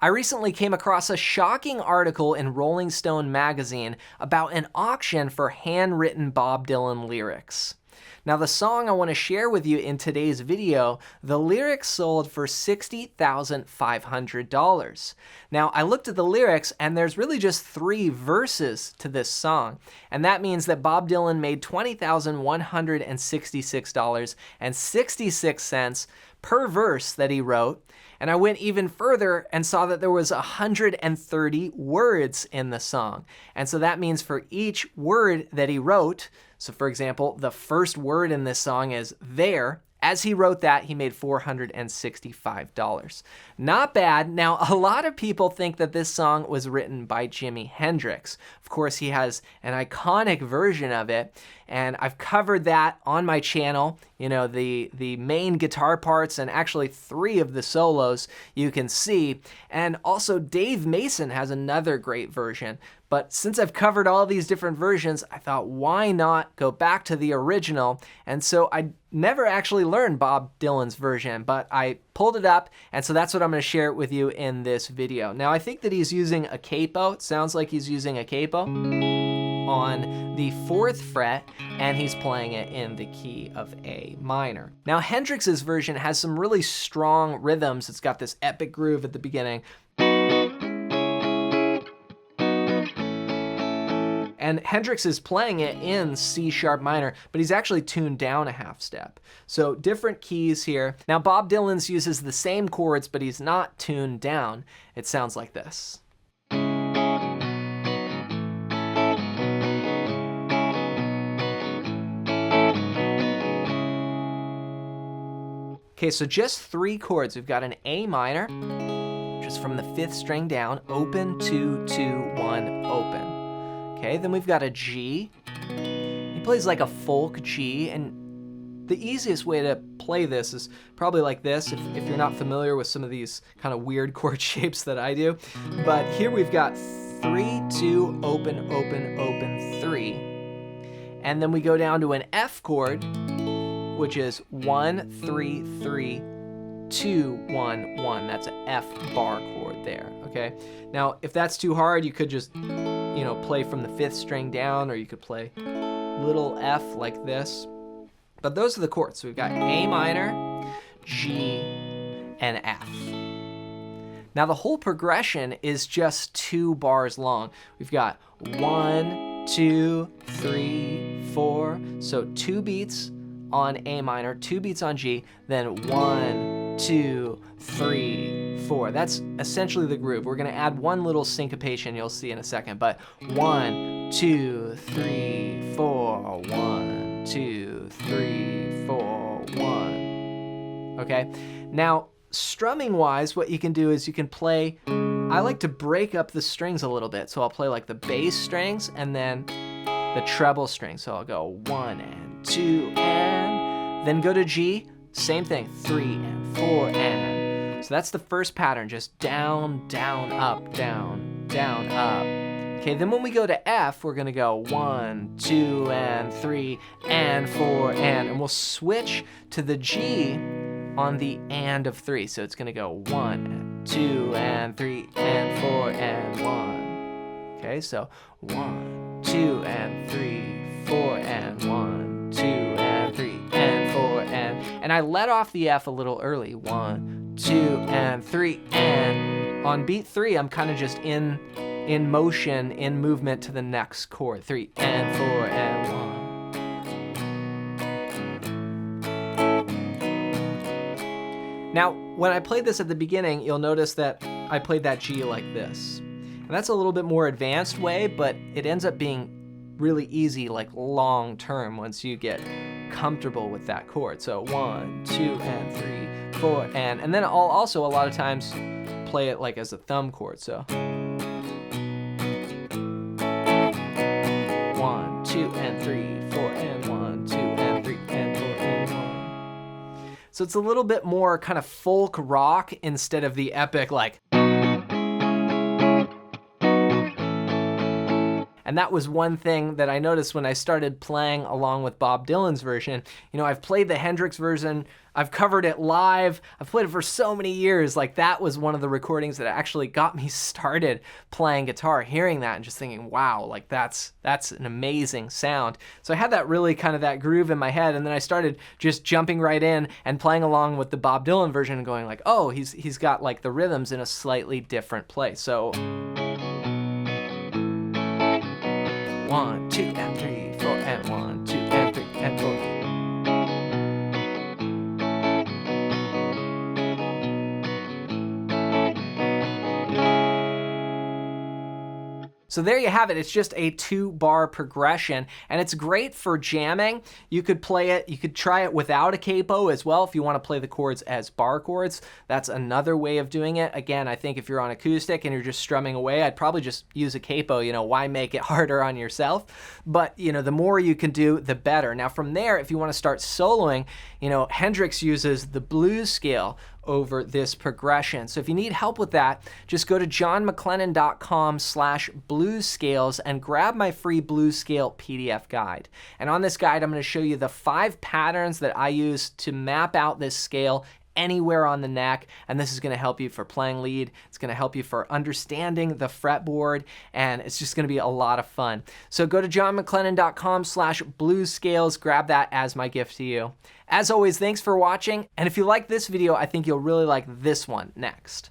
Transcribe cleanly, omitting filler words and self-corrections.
I recently came across a shocking article in Rolling Stone magazine about an auction for handwritten Bob Dylan lyrics. Now, the song I want to share with you in today's video, the lyrics sold for $60,500. Now, I looked at the lyrics, and there's really just 3 verses to this song, and that means that Bob Dylan made $20,166.66 per verse that he wrote. And I went even further and saw that there was 130 words in the song. And so that means for each word that he wrote, so for example, the first word in this song is there. As he wrote that, he made $465. Not bad. Now, a lot of people think that this song was written by Jimi Hendrix. Of course, he has an iconic version of it, and I've covered that on my channel. You know, the main guitar parts and actually 3 of the solos you can see. And also Dave Mason has another great version. But since I've covered all these different versions, I thought, why not go back to the original? And so I never actually learned Bob Dylan's version, but I pulled it up, and so that's what I'm going to share with you in this video. Now, I think that he's using a capo. It sounds like he's using a capo on the 4th fret, and he's playing it in the key of A minor. Now, Hendrix's version has some really strong rhythms. It's got this epic groove at the beginning. And Hendrix is playing it in C sharp minor, but he's actually tuned down a half step. So different keys here. Now Bob Dylan's uses the same chords, but he's not tuned down. It sounds like this. Okay, so just 3 chords. We've got an A minor, just from the 5th string down, open, 2, 2, 1, open. Okay, then we've got a G. He plays like a folk G, and the easiest way to play this is probably like this, if you're not familiar with some of these kind of weird chord shapes that I do. But here we've got 3, 2, open, open, open, 3. And then we go down to an F chord, which is 1, 3, 3, 2, 1, 1. That's an F bar chord there, okay? Now, if that's too hard, you could just, you know, play from the 5th string down, or you could play little F like this. But those are the chords. So we've got A minor, G, and F. Now the whole progression is just 2 bars long. We've got 1, 2, 3, 4. So 2 beats on A minor, 2 beats on G, then 1, 2, 3, 4. That's essentially the groove. We're going to add one little syncopation you'll see in a second, but 1, 2, 3, 4, 1, 2, 3, 4, 1. Okay? Now, strumming wise, what you can do is you can play, I like to break up the strings a little bit. So I'll play like the bass strings and then the treble string. So I'll go 1 and 2 and then go to G. Same thing, 3 and 4 and. So that's the first pattern, just down, down, up, down, down, up. Okay, then when we go to F, we're gonna go 1, 2, and 3, and 4, and we'll switch to the G on the and of 3. So it's gonna go 1, and 2, and 3, and 4, and 1. Okay, so 1, 2, and 3, 4, and 1, 2, and 3, and 4, and I let off the F a little early. 1, 2, and 3, and on beat 3, I'm kind of just in motion, in movement to the next chord. 3 and 4 and 1. Now, when I played this at the beginning, you'll notice that I played that G like this. And that's a little bit more advanced way, but it ends up being really easy, like long term, once you get comfortable with that chord. So 1, 2, and 3, 4, and then I'll also a lot of times play it like as a thumb chord. So 1, 2, and 3, 4, and 1, 2, and 3, and 4, and 1. So it's a little bit more kind of folk rock instead of the epic like. And that was one thing that I noticed when I started playing along with Bob Dylan's version. You know, I've played the Hendrix version, I've covered it live, I've played it for so many years. Like, that was one of the recordings that actually got me started playing guitar, hearing that and just thinking, wow, like that's an amazing sound. So I had that really kind of that groove in my head, and then I started just jumping right in and playing along with the Bob Dylan version and going like, oh, he's got like the rhythms in a slightly different place. So 1, 2, and 3, 4, and 1, 2, and 3, and 4. So there you have it. It's just a 2-bar progression, and it's great for jamming. You could play it, you could try it without a capo as well if you want to play the chords as bar chords. That's another way of doing it. Again, I think if you're on acoustic and you're just strumming away, I'd probably just use a capo. You know, why make it harder on yourself? But, you know, the more you can do, the better. Now from there, if you want to start soloing, you know, Hendrix uses the blues scale over this progression. So if you need help with that, just go to johnmclennan.com/blues scales and grab my free blues scale PDF guide. And on this guide, I'm going to show you the 5 patterns that I use to map out this scale anywhere on the neck, and this is going to help you for playing lead. It's going to help you for understanding the fretboard, and it's just going to be a lot of fun. So go to johnmclennan.com/blues scales, grab that as my gift to you. As always, thanks for watching, and if you like this video, I think you'll really like this one next.